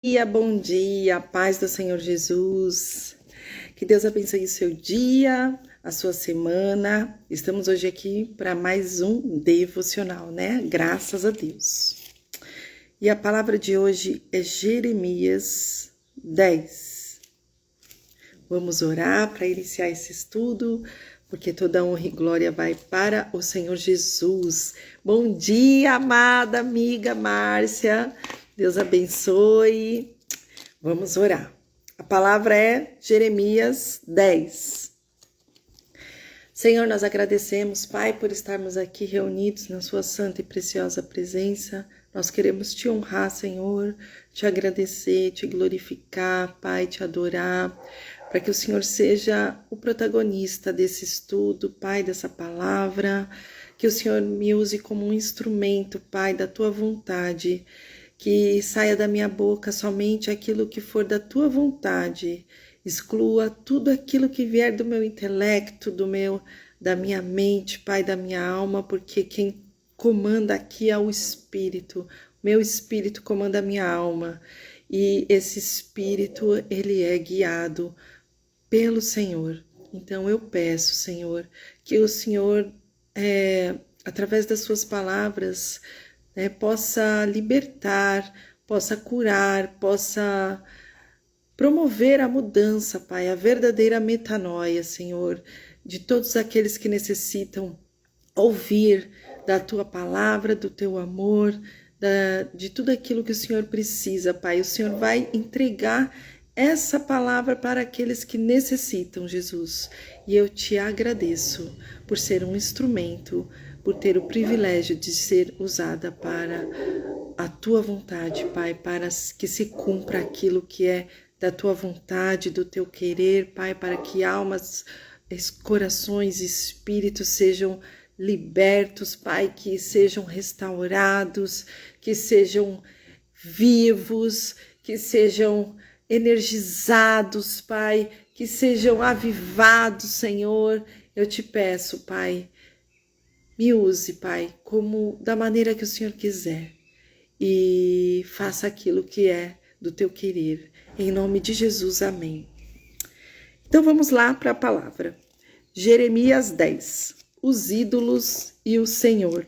Bom dia, paz do Senhor Jesus. Que Deus abençoe o seu dia, a sua semana. Estamos hoje aqui para mais um devocional, né? Graças a Deus. E a palavra de hoje é Jeremias 10. Vamos orar para iniciar esse estudo, porque toda honra e glória vai para o Senhor Jesus. Bom dia, amada amiga Márcia. Deus abençoe. Vamos orar. A palavra é Jeremias 10. Senhor, nós agradecemos, Pai, por estarmos aqui reunidos na sua santa e preciosa presença. Nós queremos te honrar, Senhor, te agradecer, te glorificar, Pai, te adorar, para que o Senhor seja o protagonista desse estudo, Pai, dessa palavra, que o Senhor me use como um instrumento, Pai, da tua vontade, que saia da minha boca somente aquilo que for da tua vontade, exclua tudo aquilo que vier do meu intelecto, da minha mente, Pai, da minha alma, porque quem comanda aqui é o Espírito, meu Espírito comanda a minha alma, e esse Espírito, ele é guiado pelo Senhor. Então eu peço, Senhor, que o Senhor, através das suas palavras, possa libertar, possa curar, possa promover a mudança, Pai, a verdadeira metanoia, Senhor, de todos aqueles que necessitam ouvir da Tua palavra, do Teu amor, de tudo aquilo que o Senhor precisa, Pai. O Senhor vai entregar essa palavra para aqueles que necessitam, Jesus. E eu te agradeço por ser um instrumento, por ter o privilégio de ser usada para a tua vontade, Pai, para que se cumpra aquilo que é da tua vontade, do teu querer, Pai, para que almas, corações, espíritos sejam libertos, Pai, que sejam restaurados, que sejam vivos, que sejam energizados, Pai, que sejam avivados, Senhor. Eu te peço, Pai, me use, Pai, como da maneira que o Senhor quiser e faça aquilo que é do teu querer. Em nome de Jesus, amém. Então vamos lá para a palavra. Jeremias 10. Os ídolos e o Senhor.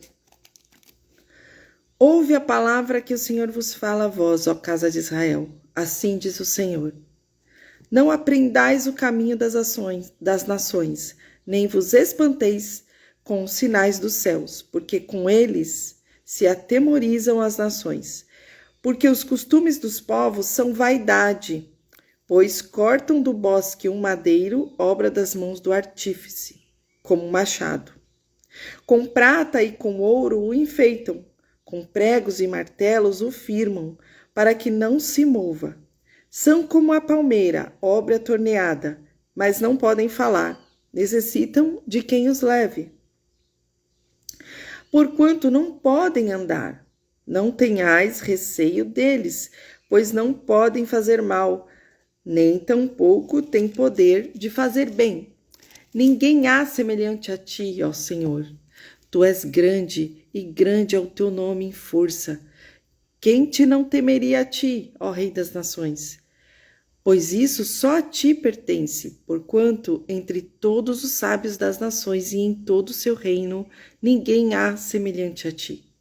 Ouve a palavra que o Senhor vos fala a vós, ó casa de Israel. Assim diz o Senhor. Não aprendais o caminho das nações, nem vos espanteis com os sinais dos céus, porque com eles se atemorizam as nações. Porque os costumes dos povos são vaidade, pois cortam do bosque um madeiro, obra das mãos do artífice, como um machado. Com prata e com ouro o enfeitam, com pregos e martelos o firmam, para que não se mova. São como a palmeira, obra torneada, mas não podem falar, necessitam de quem os leve. Porquanto não podem andar, não tenhais receio deles, pois não podem fazer mal, nem tampouco têm poder de fazer bem. Ninguém há semelhante a ti, ó Senhor. Tu és grande, e grande é o teu nome em força. Quem te não temeria a ti, ó Rei das Nações? Pois isso só a ti pertence, porquanto entre todos os sábios das nações e em todo o seu reino, ninguém há semelhante a ti.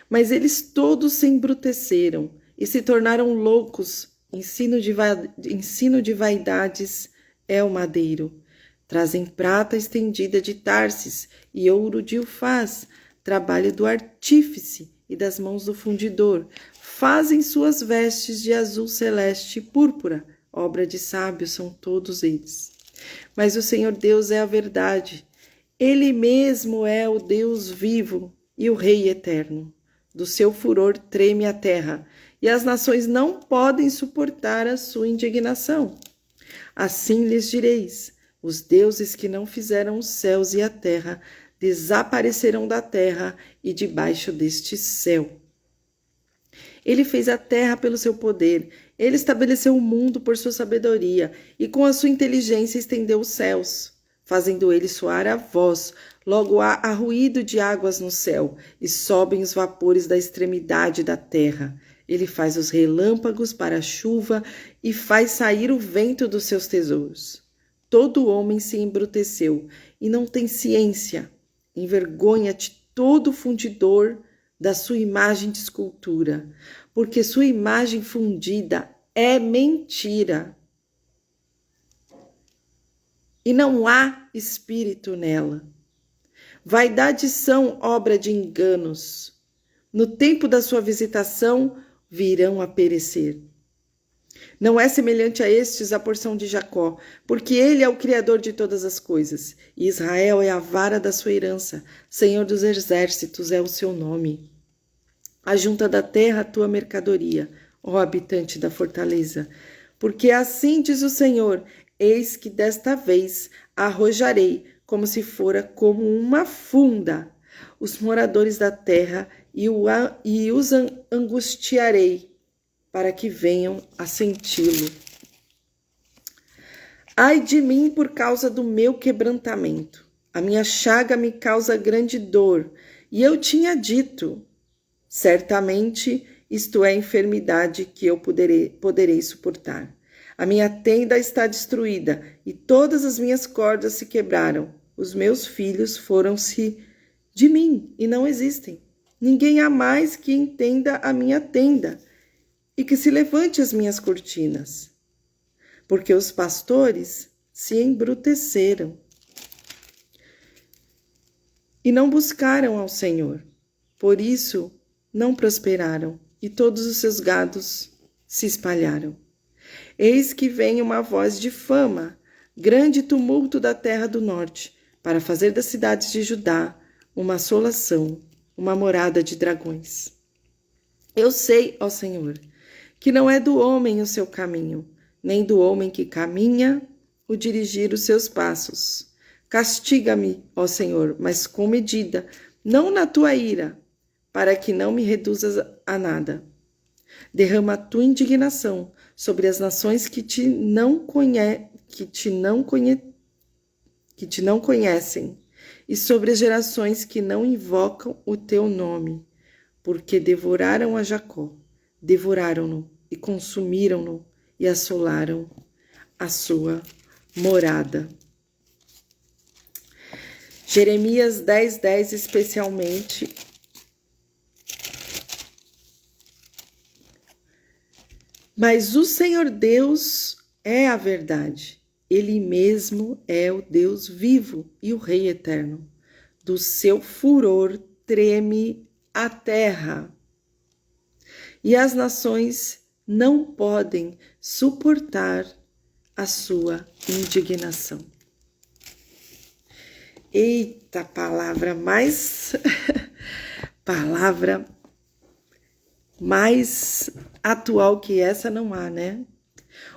Mas eles todos se embruteceram e se tornaram loucos. Ensino de vaidades é o madeiro. Trazem prata estendida de Tarsis e ouro de Ufaz, trabalho do artífice e das mãos do fundidor. Fazem suas vestes de azul celeste e púrpura, obra de sábios são todos eles. Mas o Senhor Deus é a verdade. Ele mesmo é o Deus vivo e o Rei eterno. Do seu furor treme a terra, e as nações não podem suportar a sua indignação. Assim lhes direis: os deuses que não fizeram os céus e a terra desaparecerão da terra e debaixo deste céu. Ele fez a terra pelo seu poder, ele estabeleceu o mundo por sua sabedoria, e com a sua inteligência estendeu os céus, fazendo ele soar a voz. Logo há ruído de águas no céu, e sobem os vapores da extremidade da terra. Ele faz os relâmpagos para a chuva e faz sair o vento dos seus tesouros. Todo homem se embruteceu e não tem ciência. Envergonha-te todo fundidor da sua imagem de escultura, porque sua imagem fundida é mentira. E não há espírito nela. Vaidades são obra de enganos. No tempo da sua visitação, virão a perecer. Não é semelhante a estes a porção de Jacó, porque ele é o Criador de todas as coisas, e Israel é a vara da sua herança, Senhor dos exércitos é o seu nome. Ajunta da terra a tua mercadoria, ó habitante da fortaleza, porque assim diz o Senhor, eis que desta vez arrojarei, como se fora como uma funda, os moradores da terra e os angustiarei, para que venham a senti-lo. Ai de mim por causa do meu quebrantamento. A minha chaga me causa grande dor. E eu tinha dito, certamente isto é enfermidade que eu poderei suportar. A minha tenda está destruída e todas as minhas cordas se quebraram. Os meus filhos foram-se de mim e não existem. Ninguém há mais que entenda a minha tenda e que se levante as minhas cortinas, porque os pastores se embruteceram e não buscaram ao Senhor. Por isso não prosperaram e todos os seus gados se espalharam. Eis que vem uma voz de fama, grande tumulto da terra do norte, para fazer das cidades de Judá uma assolação, uma morada de dragões. Eu sei, ó Senhor, que não é do homem o seu caminho, nem do homem que caminha o dirigir os seus passos. Castiga-me, ó Senhor, mas com medida, não na tua ira, para que não me reduzas a nada. Derrama a tua indignação sobre as nações que te não conhecem e sobre as gerações que não invocam o teu nome, porque devoraram a Jacó, devoraram-no e consumiram-no e assolaram a sua morada. Jeremias 10:10 especialmente. Mas o Senhor Deus é a verdade. Ele mesmo é o Deus vivo e o Rei eterno. Do seu furor treme a terra. E as nações não podem suportar a sua indignação. Eita, palavra mais atual que essa não há, né?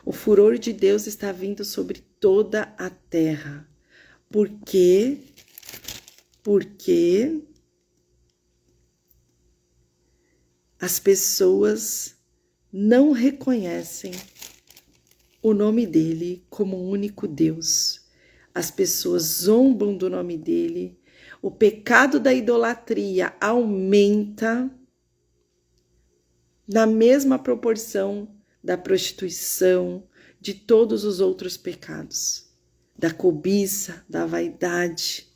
O furor de Deus está vindo sobre toda a terra. Por quê? Porque as pessoas não reconhecem o nome dele como o único Deus. As pessoas zombam do nome dele. O pecado da idolatria aumenta na mesma proporção da prostituição, de todos os outros pecados, da cobiça, da vaidade.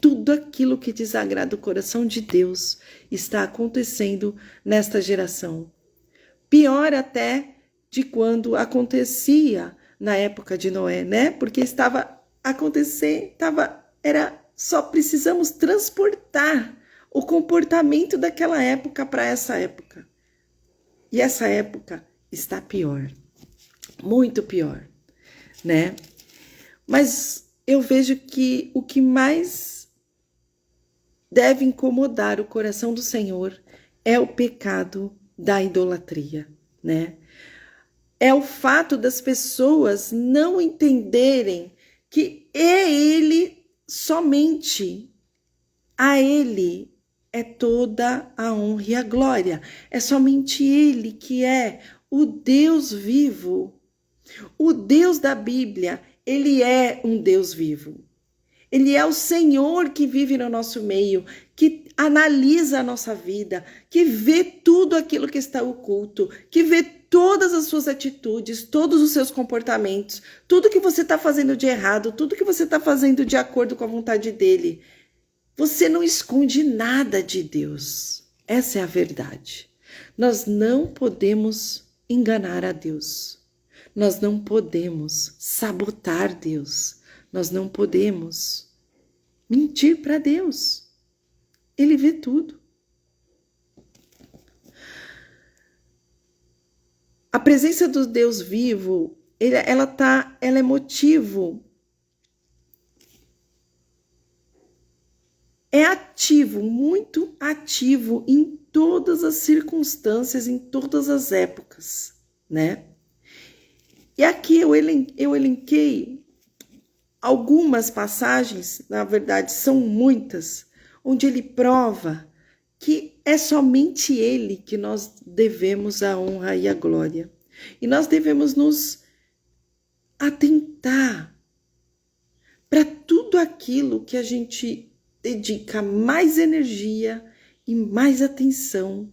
Tudo aquilo que desagrada o coração de Deus está acontecendo nesta geração. Pior até de quando acontecia na época de Noé, né? Porque estava acontecendo, só precisamos transportar o comportamento daquela época para essa época. E essa época está pior, muito pior, né? Mas eu vejo que o que mais deve incomodar o coração do Senhor é o pecado da idolatria, né? É o fato das pessoas não entenderem que é Ele somente, a Ele é toda a honra e a glória. É somente Ele que é o Deus vivo. O Deus da Bíblia, Ele é um Deus vivo. Ele é o Senhor que vive no nosso meio, que analisa a nossa vida, que vê tudo aquilo que está oculto, que vê todas as suas atitudes, todos os seus comportamentos, tudo que você está fazendo de errado, tudo que você está fazendo de acordo com a vontade dele. Você não esconde nada de Deus. Essa é a verdade. Nós não podemos enganar a Deus. Nós não podemos sabotar Deus. Nós não podemos mentir para Deus. Ele vê tudo. A presença do Deus vivo, ela é motivo, é ativo, muito ativo em todas as circunstâncias, em todas as épocas, né? E aqui eu elenquei algumas passagens, na verdade são muitas, onde ele prova que é somente ele que nós devemos a honra e a glória. E nós devemos nos atentar para tudo aquilo que a gente dedica mais energia e mais atenção,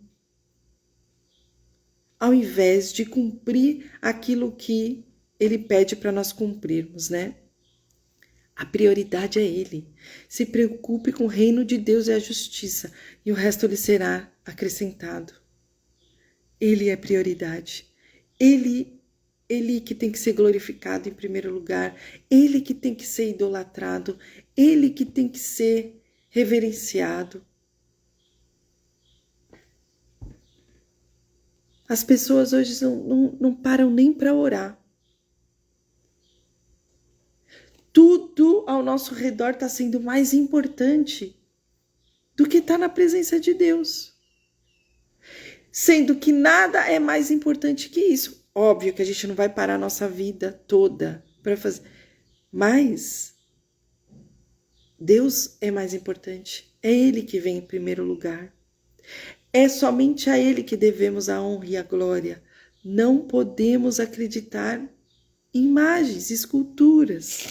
ao invés de cumprir aquilo que ele pede para nós cumprirmos, né? A prioridade é ele. Se preocupe com o reino de Deus e a justiça, e o resto lhe será acrescentado. Ele é prioridade. Ele que tem que ser glorificado em primeiro lugar. Ele que tem que ser idolatrado. Ele que tem que ser reverenciado. As pessoas hoje não param nem para orar. Tudo ao nosso redor está sendo mais importante do que estar na presença de Deus. Sendo que nada é mais importante que isso. Óbvio que a gente não vai parar a nossa vida toda para fazer. Mas Deus é mais importante. É Ele que vem em primeiro lugar. É somente a Ele que devemos a honra e a glória. Não podemos acreditar em imagens, esculturas.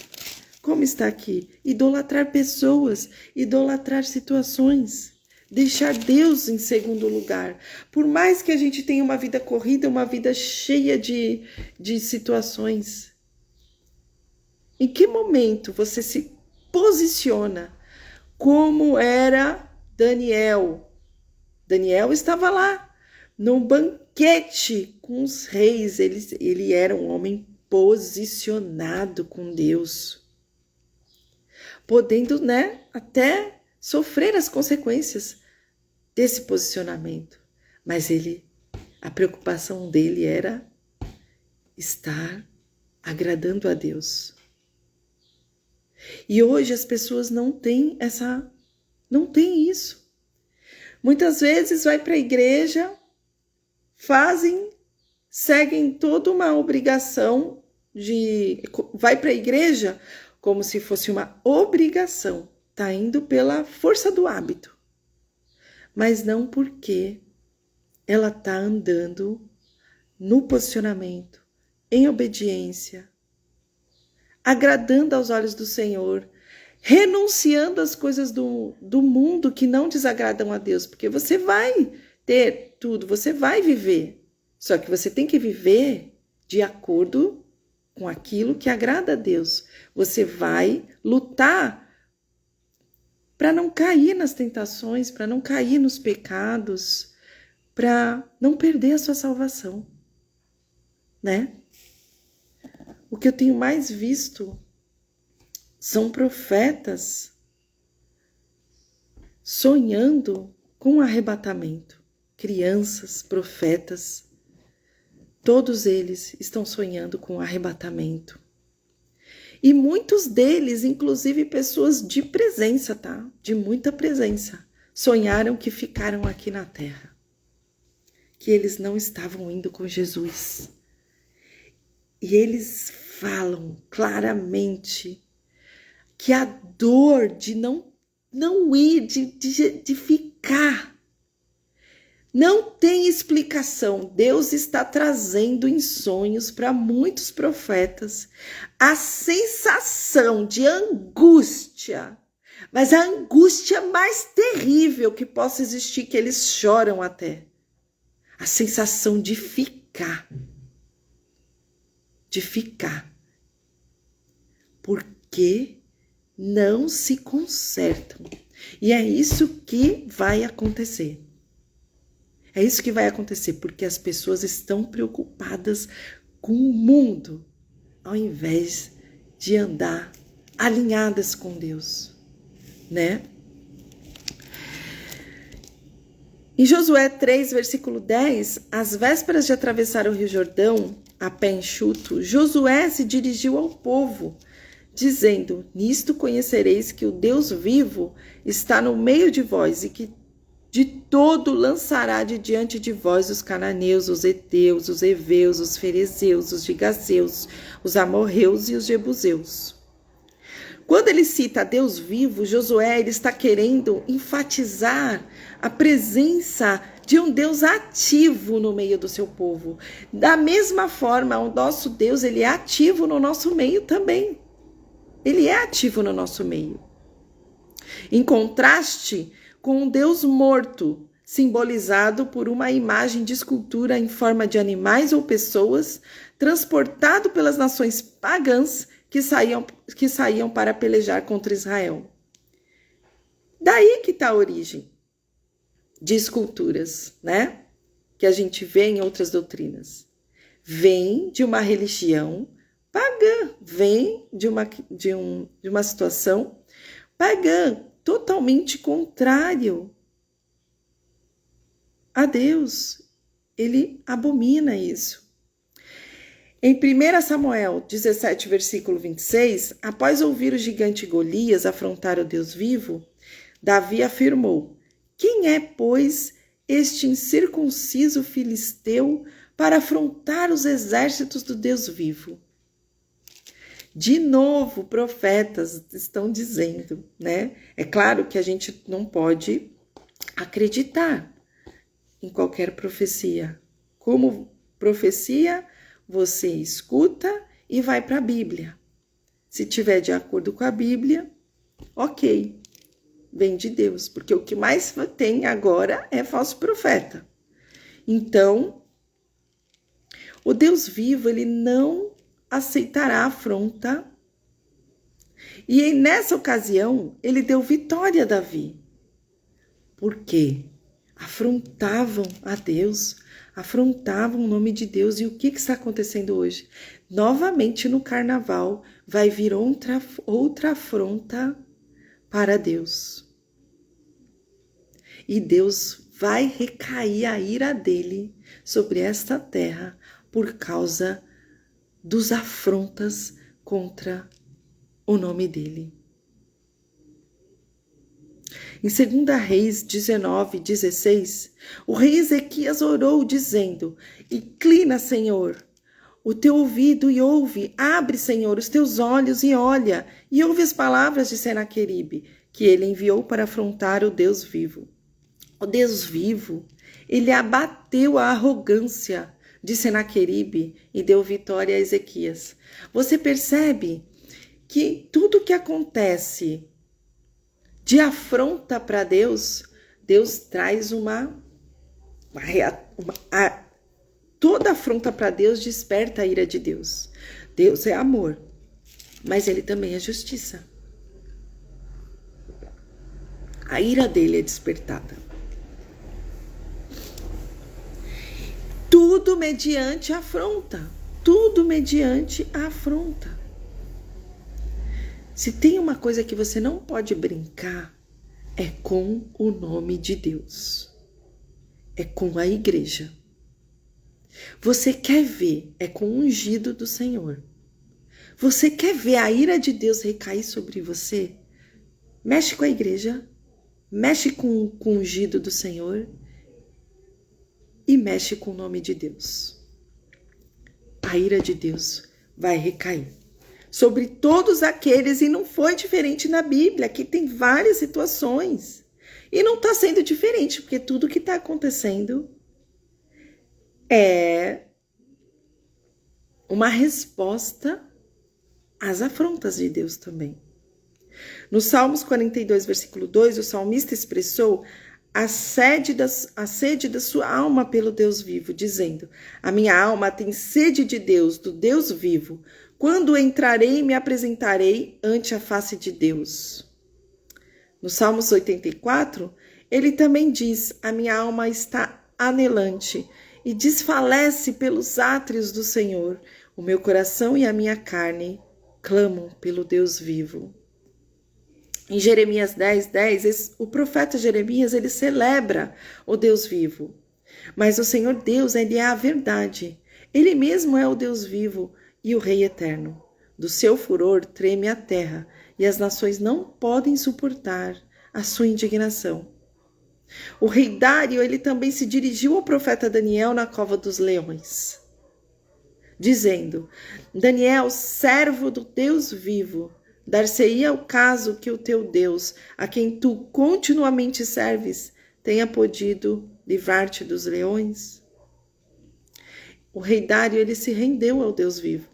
Como está aqui? Idolatrar pessoas, idolatrar situações, deixar Deus em segundo lugar. Por mais que a gente tenha uma vida corrida, uma vida cheia de situações, em que momento você se posiciona como era Daniel? Daniel estava lá, num banquete com os reis, ele era um homem posicionado com Deus, podendo, né, até sofrer as consequências desse posicionamento. Mas a preocupação dele era estar agradando a Deus. E hoje as pessoas não têm isso. Muitas vezes vai para a igreja, seguem toda uma obrigação vai para a igreja como se fosse uma obrigação, está indo pela força do hábito, mas não porque ela está andando no posicionamento, em obediência, agradando aos olhos do Senhor, renunciando às coisas do mundo que não desagradam a Deus, porque você vai ter tudo, você vai viver, só que você tem que viver de acordo com aquilo que agrada a Deus. Você vai lutar para não cair nas tentações, para não cair nos pecados, para não perder a sua salvação, né? O que eu tenho mais visto são profetas sonhando com arrebatamento. Crianças, profetas, todos eles estão sonhando com arrebatamento. E muitos deles, inclusive pessoas de presença, tá? De muita presença, sonharam que ficaram aqui na terra, que eles não estavam indo com Jesus. E eles falam claramente que a dor de não ir, de ficar, Não tem explicação. Deus está trazendo em sonhos para muitos profetas a sensação de angústia, mas a angústia mais terrível que possa existir, que eles choram até. A sensação de ficar. Porque não se consertam. E é isso que vai acontecer. É isso que vai acontecer, porque as pessoas estão preocupadas com o mundo, ao invés de andar alinhadas com Deus, né? Em Josué 3, versículo 10, às vésperas de atravessar o Rio Jordão, a pé enxuto, Josué se dirigiu ao povo, dizendo: nisto conhecereis que o Deus vivo está no meio de vós e que de todo lançará de diante de vós os cananeus, os heteus, os heveus, os ferezeus, os gigazeus, os amorreus e os jebuseus. Quando ele cita Deus vivo, Josué ele está querendo enfatizar a presença de um Deus ativo no meio do seu povo. Da mesma forma, o nosso Deus ele é ativo no nosso meio também. Ele é ativo no nosso meio. Em contraste com um Deus morto, simbolizado por uma imagem de escultura em forma de animais ou pessoas, transportado pelas nações pagãs que saíam para pelejar contra Israel. Daí que está a origem de esculturas, né? Que a gente vê em outras doutrinas. Vem de uma religião pagã, vem de uma situação pagã, totalmente contrário a Deus. Ele abomina isso. Em 1 Samuel 17, versículo 26, após ouvir o gigante Golias afrontar o Deus vivo, Davi afirmou: quem é, pois, este incircunciso filisteu para afrontar os exércitos do Deus vivo? De novo, profetas estão dizendo, né? É claro que a gente não pode acreditar em qualquer profecia. Como profecia, você escuta e vai para a Bíblia. Se tiver de acordo com a Bíblia, ok, vem de Deus, porque o que mais tem agora é falso profeta. Então, o Deus vivo, ele não aceitará a afronta. E nessa ocasião, ele deu vitória a Davi. Por quê? Afrontavam a Deus, afrontavam o nome de Deus. E o que está acontecendo hoje? Novamente no carnaval vai vir outra afronta para Deus. E Deus vai recair a ira dele sobre esta terra por causa dos afrontas contra o nome dele. Em 2 Reis 19, 16, o rei Ezequias orou dizendo: inclina, Senhor, o teu ouvido e ouve, abre, Senhor, os teus olhos e olha, e ouve as palavras de Senaqueribe, que ele enviou para afrontar o Deus vivo. O Deus vivo, ele abateu a arrogância de Senaqueribe e deu vitória a Ezequias. Você percebe que tudo que acontece de afronta para Deus, Deus traz toda afronta para Deus desperta a ira de Deus. Deus é amor, mas ele também é justiça. A ira dele é despertada. Tudo mediante afronta. Tudo mediante afronta. Se tem uma coisa que você não pode brincar, é com o nome de Deus. É com a igreja. Você quer ver, é com o ungido do Senhor. Você quer ver a ira de Deus recair sobre você? Mexe com a igreja, mexe com o ungido do Senhor e mexe com o nome de Deus. A ira de Deus vai recair sobre todos aqueles, e não foi diferente na Bíblia, que tem várias situações E não está sendo diferente, porque tudo que está acontecendo é uma resposta às afrontas de Deus também. No Salmos 42, versículo 2, o salmista expressou a sede da sua alma pelo Deus vivo, dizendo: a minha alma tem sede de Deus, do Deus vivo. Quando entrarei, me apresentarei ante a face de Deus. No Salmos 84, ele também diz: a minha alma está anelante e desfalece pelos átrios do Senhor. O meu coração e a minha carne clamam pelo Deus vivo. Em Jeremias 10:10, o profeta Jeremias, ele celebra o Deus vivo. Mas o Senhor Deus, ele é a verdade. Ele mesmo é o Deus vivo e o Rei eterno. Do seu furor treme a terra, e as nações não podem suportar a sua indignação. O rei Dário, ele também se dirigiu ao profeta Daniel na cova dos leões, dizendo: Daniel, servo do Deus vivo, dar-se-ia o caso que o teu Deus, a quem tu continuamente serves, tenha podido livrar-te dos leões? O rei Dário, ele se rendeu ao Deus vivo.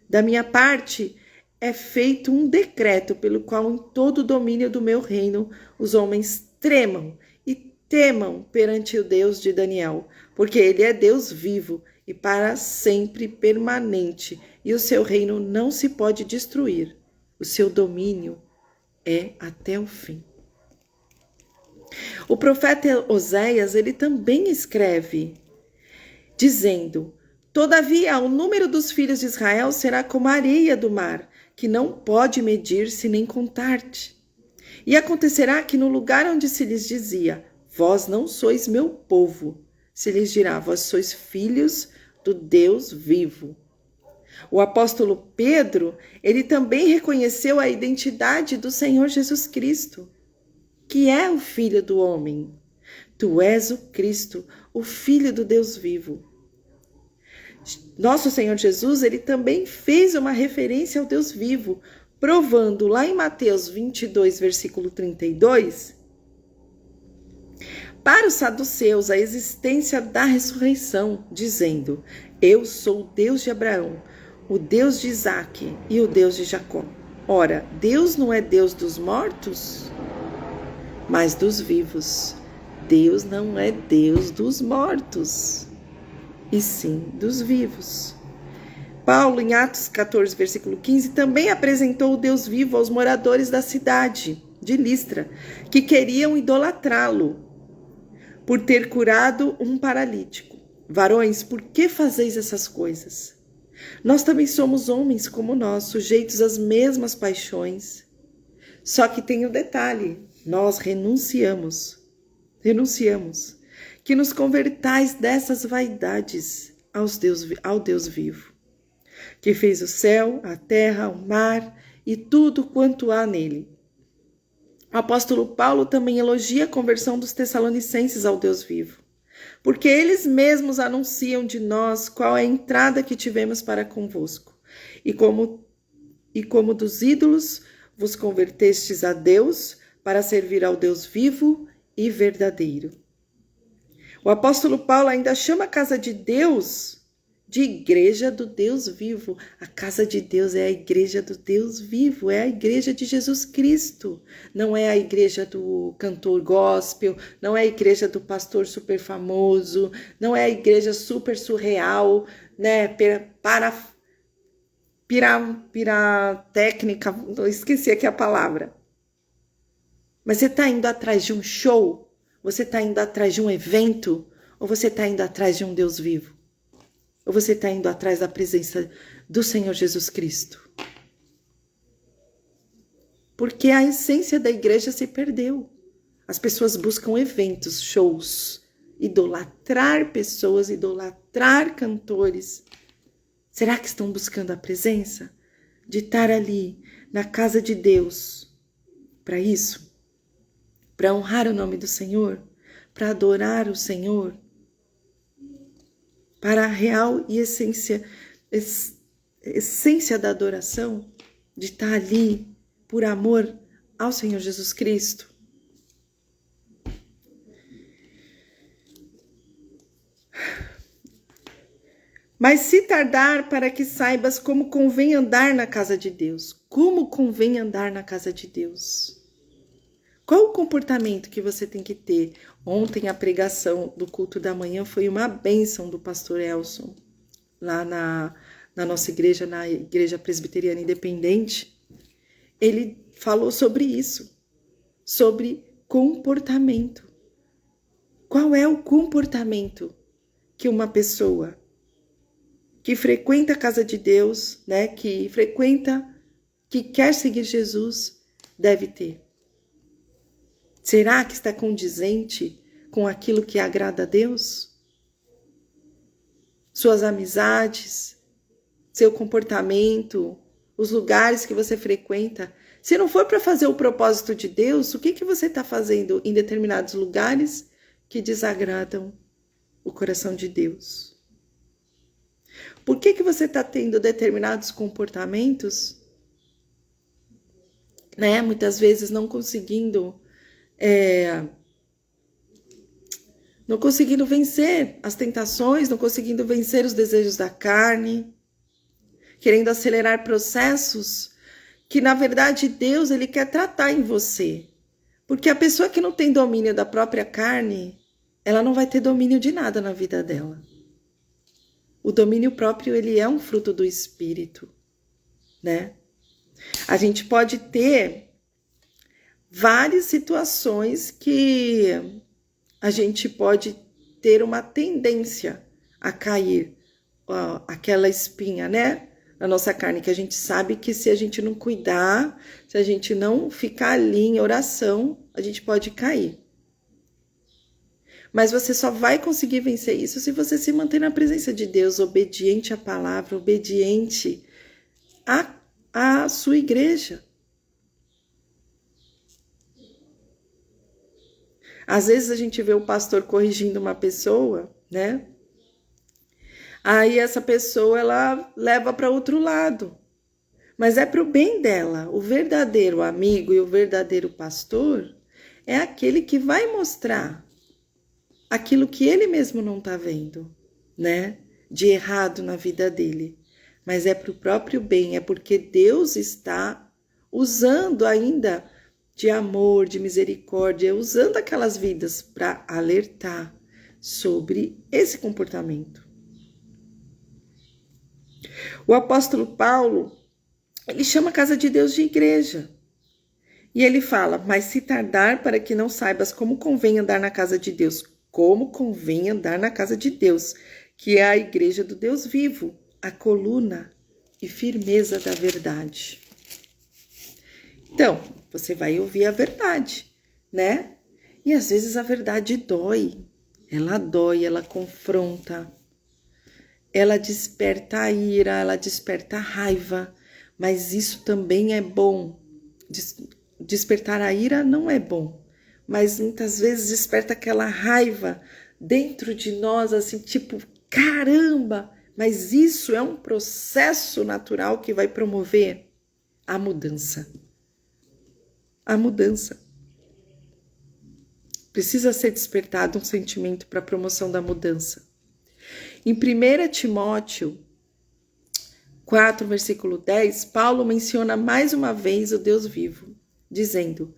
Da minha parte, é feito um decreto pelo qual em todo o domínio do meu reino os homens tremam e temam perante o Deus de Daniel, porque ele é Deus vivo e para sempre permanente, e o seu reino não se pode destruir. O seu domínio é até o fim. O profeta Oséias, ele também escreve, dizendo: todavia, o número dos filhos de Israel será como a areia do mar, que não pode medir-se nem contar-te. E acontecerá que no lugar onde se lhes dizia: vós não sois meu povo, se lhes dirá: vós sois filhos do Deus vivo. O apóstolo Pedro, ele também reconheceu a identidade do Senhor Jesus Cristo, que é o Filho do homem. Tu és o Cristo, o Filho do Deus vivo. Nosso Senhor Jesus, ele também fez uma referência ao Deus vivo, provando lá em Mateus 22, versículo 32, para os saduceus a existência da ressurreição, dizendo: eu sou o Deus de Abraão, o Deus de Isaque e o Deus de Jacó. Ora, Deus não é Deus dos mortos, mas dos vivos. Deus não é Deus dos mortos, e sim dos vivos. Paulo, em Atos 14, versículo 15, também apresentou o Deus vivo aos moradores da cidade de Listra, que queriam idolatrá-lo por ter curado um paralítico. Varões, por que fazeis essas coisas? Nós também somos homens como nós, sujeitos às mesmas paixões. Só que tem um detalhe: nós renunciamos, que nos convertais dessas vaidades ao Deus vivo, que fez o céu, a terra, o mar e tudo quanto há nele. O apóstolo Paulo também elogia a conversão dos tessalonicenses ao Deus vivo, porque eles mesmos anunciam de nós qual é a entrada que tivemos para convosco, e como dos ídolos vos convertestes a Deus para servir ao Deus vivo e verdadeiro. O apóstolo Paulo ainda chama a casa de Deus de igreja do Deus vivo. A casa de Deus é a igreja do Deus vivo, é a igreja de Jesus Cristo. Não é a igreja do cantor gospel, não é a igreja do pastor super famoso, não é a igreja super surreal, né, piratécnica, esqueci aqui a palavra. Mas você está indo atrás de um show? Você está indo atrás de um evento? Ou você está indo atrás de um Deus vivo? Ou você está indo atrás da presença do Senhor Jesus Cristo? Porque a essência da igreja se perdeu. As pessoas buscam eventos, shows, idolatrar pessoas, idolatrar cantores. Será que estão buscando a presença? De estar ali, na casa de Deus, para isso? Para honrar o nome do Senhor? Para adorar o Senhor? Para a real e essência da adoração, de estar ali por amor ao Senhor Jesus Cristo. Mas se tardar, para que saibas como convém andar na casa de Deus. Como convém andar na casa de Deus? Qual o comportamento que você tem que ter? Ontem a pregação do culto da manhã foi uma bênção do pastor Elson, lá na nossa igreja, na Igreja Presbiteriana Independente. Ele falou sobre isso, sobre comportamento. Qual é o comportamento que uma pessoa que frequenta a casa de Deus, né, que quer seguir Jesus, deve ter? Será que está condizente com aquilo que agrada a Deus? Suas amizades, seu comportamento, os lugares que você frequenta. Se não for para fazer o propósito de Deus, o que você está fazendo em determinados lugares que desagradam o coração de Deus? Por que você está tendo determinados comportamentos, né? Muitas vezes não conseguindo vencer as tentações, não conseguindo vencer os desejos da carne, querendo acelerar processos que, na verdade, Deus ele quer tratar em você. Porque a pessoa que não tem domínio da própria carne, ela não vai ter domínio de nada na vida dela. O domínio próprio, ele é um fruto do Espírito, né? A gente pode ter várias situações que a gente pode ter uma tendência a cair, aquela espinha, né? Na nossa carne, que a gente sabe que se a gente não cuidar, se a gente não ficar ali em oração, a gente pode cair. Mas você só vai conseguir vencer isso se você se manter na presença de Deus, obediente à palavra, obediente à sua igreja. Às vezes a gente vê o pastor corrigindo uma pessoa, né? Aí essa pessoa, ela leva para outro lado. Mas é para o bem dela. O verdadeiro amigo e o verdadeiro pastor é aquele que vai mostrar aquilo que ele mesmo não está vendo, né? De errado na vida dele. Mas é para o próprio bem, é porque Deus está usando ainda de amor, de misericórdia, usando aquelas vidas para alertar sobre esse comportamento. O apóstolo Paulo, ele chama a casa de Deus de igreja. E ele fala, mas se tardar para que não saibas como convém andar na casa de Deus. Como convém andar na casa de Deus, que é a igreja do Deus vivo, a coluna e firmeza da verdade. Então, você vai ouvir a verdade, né? E às vezes a verdade dói, ela confronta, ela desperta a ira, ela desperta a raiva, mas isso também é bom. Despertar a ira não é bom, mas muitas vezes desperta aquela raiva dentro de nós, assim, tipo, caramba, mas isso é um processo natural que vai promover a mudança. A mudança. Precisa ser despertado um sentimento para a promoção da mudança. Em 1 Timóteo 4, versículo 10, Paulo menciona mais uma vez o Deus vivo, dizendo,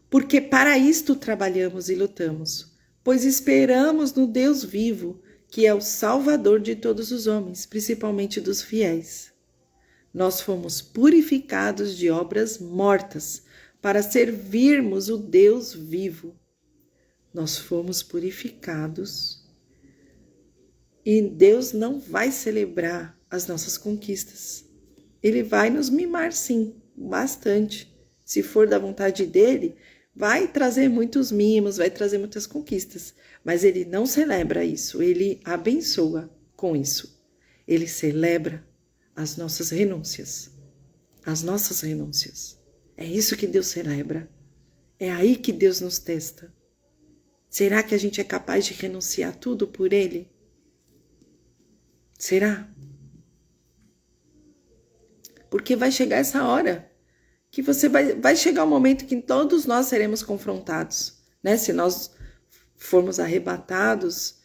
porque para isto trabalhamos e lutamos, pois esperamos no Deus vivo, que é o Salvador de todos os homens, principalmente dos fiéis. Nós fomos purificados de obras mortas, para servirmos o Deus vivo. Nós fomos purificados e Deus não vai celebrar as nossas conquistas. Ele vai nos mimar, sim, bastante. Se for da vontade dele, vai trazer muitos mimos, vai trazer muitas conquistas. Mas ele não celebra isso, ele abençoa com isso. Ele celebra as nossas renúncias. As nossas renúncias. É isso que Deus celebra. É aí que Deus nos testa. Será que a gente é capaz de renunciar tudo por Ele? Será? Porque vai chegar essa hora que vai chegar o momento que todos nós seremos confrontados, né? Se nós formos arrebatados,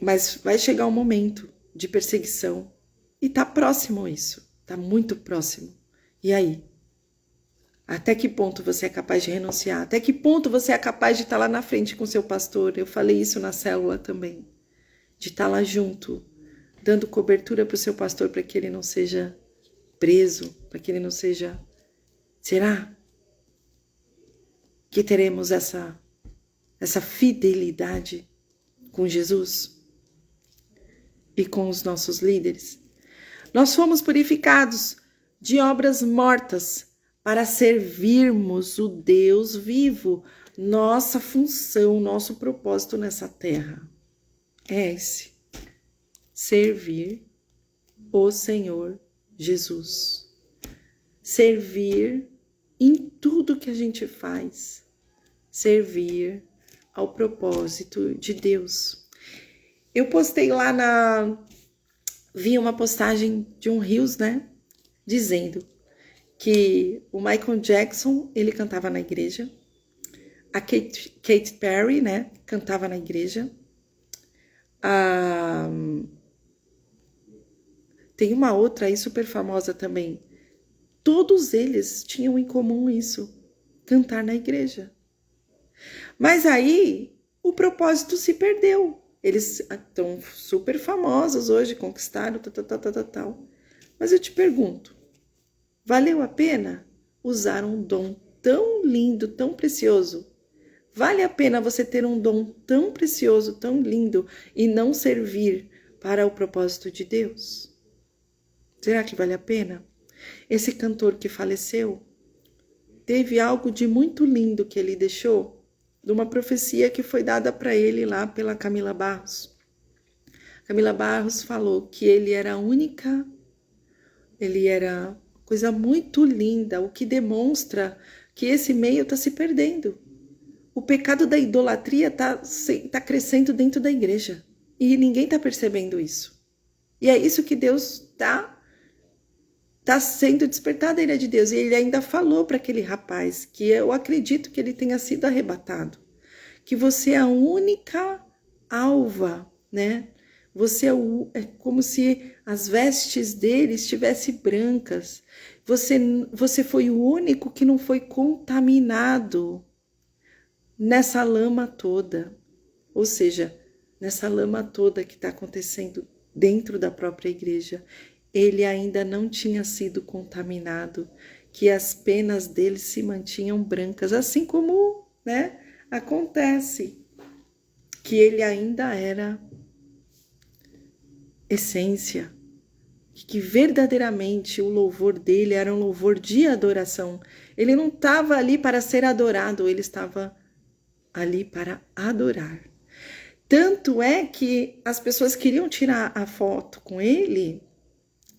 mas vai chegar o momento de perseguição. E tá próximo isso, tá muito próximo. E aí? Até que ponto você é capaz de renunciar? Até que ponto você é capaz de estar lá na frente com seu pastor? Eu falei isso na célula também. De estar lá junto, dando cobertura para o seu pastor para que ele não seja preso, para que ele não seja... Será que teremos essa fidelidade com Jesus e com os nossos líderes? Nós fomos purificados de obras mortas para servirmos o Deus vivo. Nossa função, nosso propósito nessa terra é esse: servir o Senhor Jesus. Servir em tudo que a gente faz. Servir ao propósito de Deus. Eu postei lá vi uma postagem de um Reels, né? Dizendo que o Michael Jackson, ele cantava na igreja. A Katy Perry, né? Cantava na igreja. Tem uma outra aí super famosa também. Todos eles tinham em comum isso, cantar na igreja. Mas aí o propósito se perdeu. Eles estão super famosos hoje, conquistaram, tal. Mas eu te pergunto, valeu a pena usar um dom tão lindo, tão precioso? Vale a pena você ter um dom tão precioso, tão lindo e não servir para o propósito de Deus? Será que vale a pena? Esse cantor que faleceu teve algo de muito lindo que ele deixou, de uma profecia que foi dada para ele lá pela Camila Barros. Camila Barros falou que ele era a única, ele era coisa muito linda, o que demonstra que esse meio está se perdendo. O pecado da idolatria tá crescendo dentro da igreja e ninguém está percebendo isso. E é isso que Deus está sendo despertado a ira de Deus. E ele ainda falou para aquele rapaz, que eu acredito que ele tenha sido arrebatado, que você é a única alva, né? Você é como se as vestes dele estivessem brancas. Você foi o único que não foi contaminado nessa lama toda. Ou seja, nessa lama toda que está acontecendo dentro da própria igreja. Ele ainda não tinha sido contaminado, que as penas dele se mantinham brancas, assim como, né, acontece, que ele ainda era essência, que verdadeiramente o louvor dele era um louvor de adoração. Ele não estava ali para ser adorado, ele estava ali para adorar. Tanto é que as pessoas queriam tirar a foto com ele,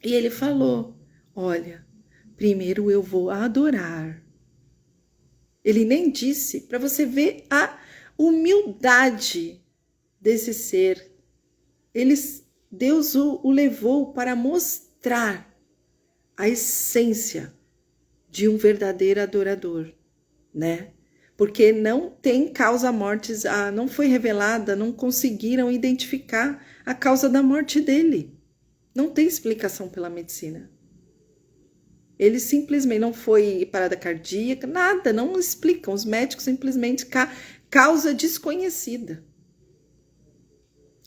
e ele falou, olha, primeiro eu vou adorar. Ele nem disse, para você ver a humildade desse ser. Deus o levou para mostrar a essência de um verdadeiro adorador, né? Porque não tem causa mortes, não foi revelada, não conseguiram identificar a causa da morte dele. Não tem explicação pela medicina. Ele simplesmente não foi parada cardíaca, nada, não explicam. Os médicos simplesmente causa desconhecida.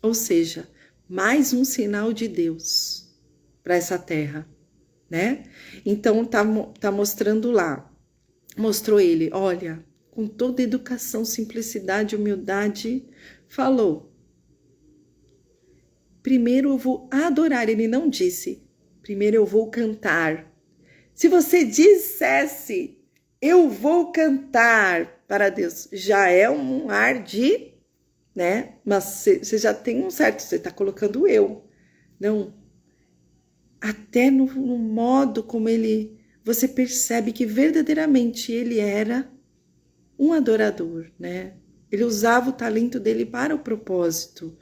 Ou seja, mais um sinal de Deus para essa terra, né? Então tá mostrando lá. Mostrou ele, olha, com toda educação, simplicidade, humildade, falou. Primeiro eu vou adorar, ele não disse, primeiro eu vou cantar. Se você dissesse, eu vou cantar para Deus, já é um ar de, né? Mas você já tem um certo, você está colocando eu. Não, até no modo como você percebe que verdadeiramente ele era um adorador, né? Ele usava o talento dele para o propósito.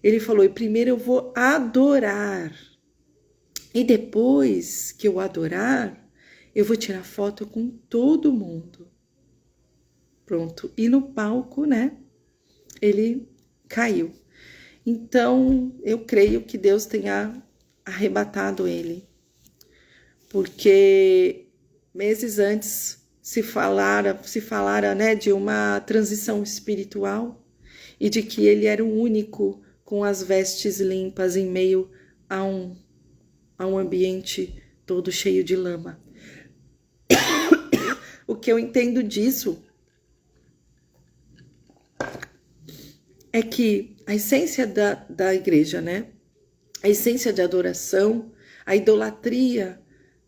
Ele falou, e primeiro eu vou adorar. E depois que eu adorar, eu vou tirar foto com todo mundo. Pronto. E no palco, né? Ele caiu. Então, eu creio que Deus tenha arrebatado ele, porque meses antes se falara, né, de uma transição espiritual e de que ele era o único com as vestes limpas em meio a um ambiente todo cheio de lama. O que eu entendo disso é que a essência da igreja, né? A essência de adoração, a idolatria,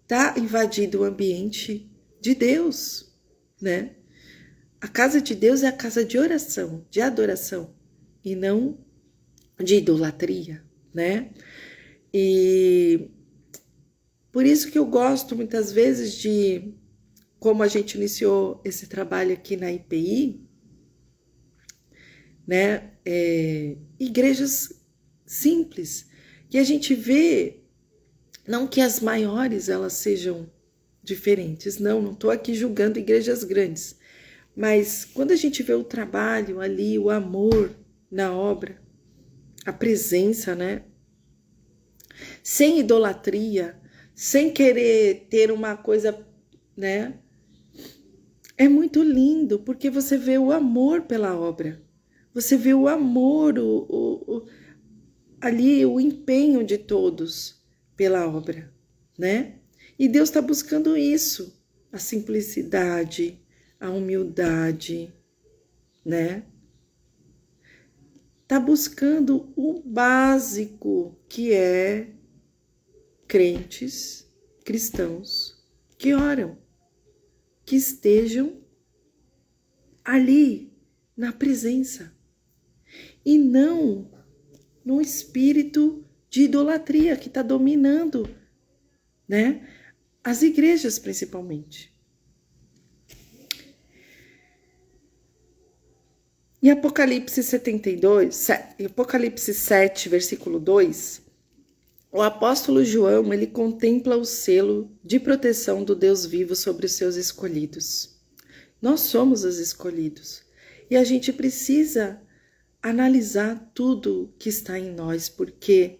está invadindo o ambiente de Deus, né? A casa de Deus é a casa de oração, de adoração, e não de idolatria, né? E por isso que eu gosto muitas vezes de, como a gente iniciou esse trabalho aqui na IPI, né? Igrejas simples, que a gente vê, não que as maiores elas sejam diferentes, não estou aqui julgando igrejas grandes, mas quando a gente vê o trabalho ali, o amor na obra, a presença, né? Sem idolatria, sem querer ter uma coisa, né? É muito lindo, porque você vê o amor pela obra, você vê o amor, ali o empenho de todos pela obra, né? E Deus está buscando isso, a simplicidade, a humildade, né? Está buscando o básico, que é crentes, cristãos, que oram, que estejam ali na presença e não no espírito de idolatria que está dominando, né? As igrejas principalmente. Em Apocalipse 7, versículo 2, o apóstolo João, ele contempla o selo de proteção do Deus vivo sobre os seus escolhidos. Nós somos os escolhidos e a gente precisa analisar tudo que está em nós, porque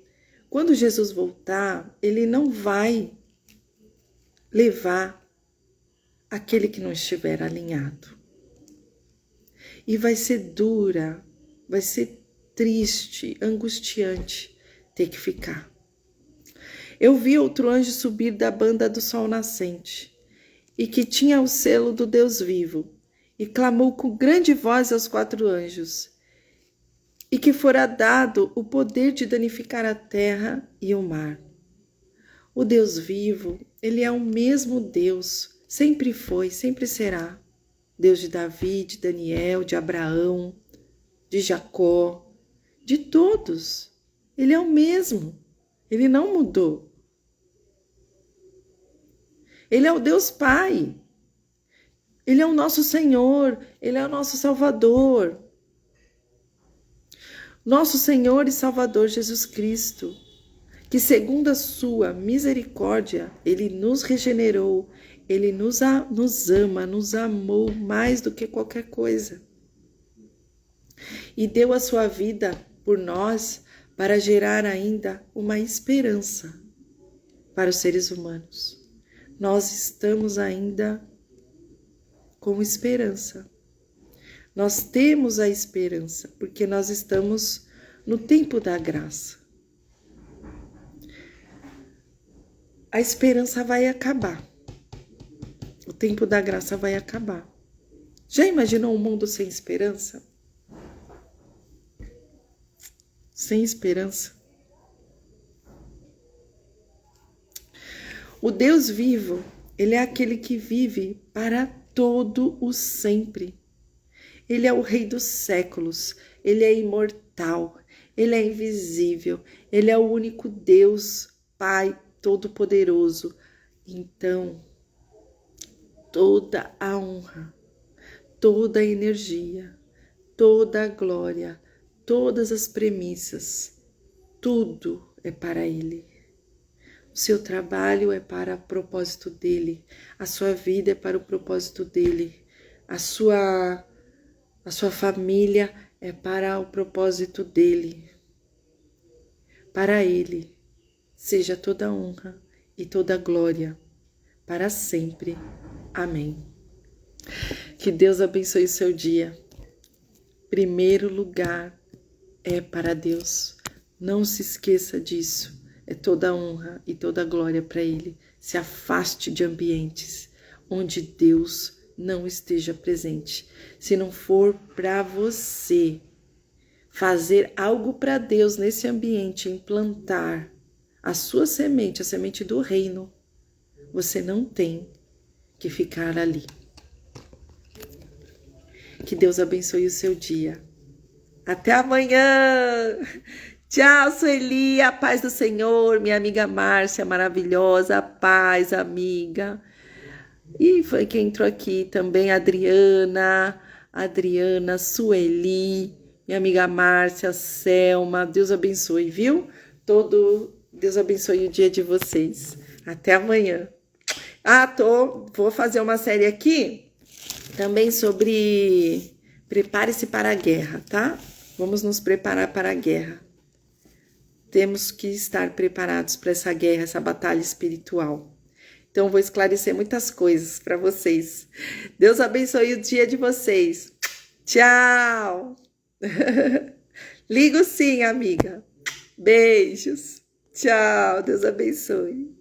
quando Jesus voltar, ele não vai levar aquele que não estiver alinhado. E vai ser dura, vai ser triste, angustiante ter que ficar. Eu vi outro anjo subir da banda do sol nascente, e que tinha o selo do Deus vivo, e clamou com grande voz aos 4 anjos, e que fora dado o poder de danificar a terra e o mar. O Deus vivo, ele é o mesmo Deus, sempre foi, sempre será. Deus de Davi, de Daniel, de Abraão, de Jacó, de todos. Ele é o mesmo, ele não mudou. Ele é o Deus Pai, ele é o nosso Senhor, ele é o nosso Salvador. Nosso Senhor e Salvador Jesus Cristo, que segundo a sua misericórdia, ele nos regenerou, ele nos ama, nos amou mais do que qualquer coisa. E deu a sua vida por nós para gerar ainda uma esperança para os seres humanos. Nós estamos ainda com esperança. Nós temos a esperança, porque nós estamos no tempo da graça. A esperança vai acabar. O tempo da graça vai acabar. Já imaginou um mundo sem esperança? Sem esperança. O Deus vivo, ele é aquele que vive para todo o sempre. Ele é o Rei dos séculos, ele é imortal, ele é invisível, ele é o único Deus, Pai Todo-Poderoso. Então, toda a honra, toda a energia, toda a glória, todas as premissas, tudo é para Ele. O seu trabalho é para o propósito dEle, a sua vida é para o propósito dEle, a sua família é para o propósito dEle. Para Ele seja toda a honra e toda a glória, para sempre. Amém. Que Deus abençoe o seu dia. Primeiro lugar é para Deus. Não se esqueça disso. É toda a honra e toda a glória para Ele. Se afaste de ambientes onde Deus não esteja presente. Se não for para você fazer algo para Deus nesse ambiente, implantar a sua semente, a semente do reino, você não tem que ficar ali. Que Deus abençoe o seu dia. Até amanhã! Tchau, Sueli, a paz do Senhor, minha amiga Márcia, maravilhosa, a paz, amiga. E foi quem entrou aqui também, Adriana, Sueli, minha amiga Márcia, Selma. Deus abençoe, viu? Deus abençoe o dia de vocês. Até amanhã. Vou fazer uma série aqui também sobre prepare-se para a guerra, tá? Vamos nos preparar para a guerra. Temos que estar preparados para essa guerra, essa batalha espiritual. Então, vou esclarecer muitas coisas para vocês. Deus abençoe o dia de vocês. Tchau! Ligo sim, amiga. Beijos. Tchau, Deus abençoe.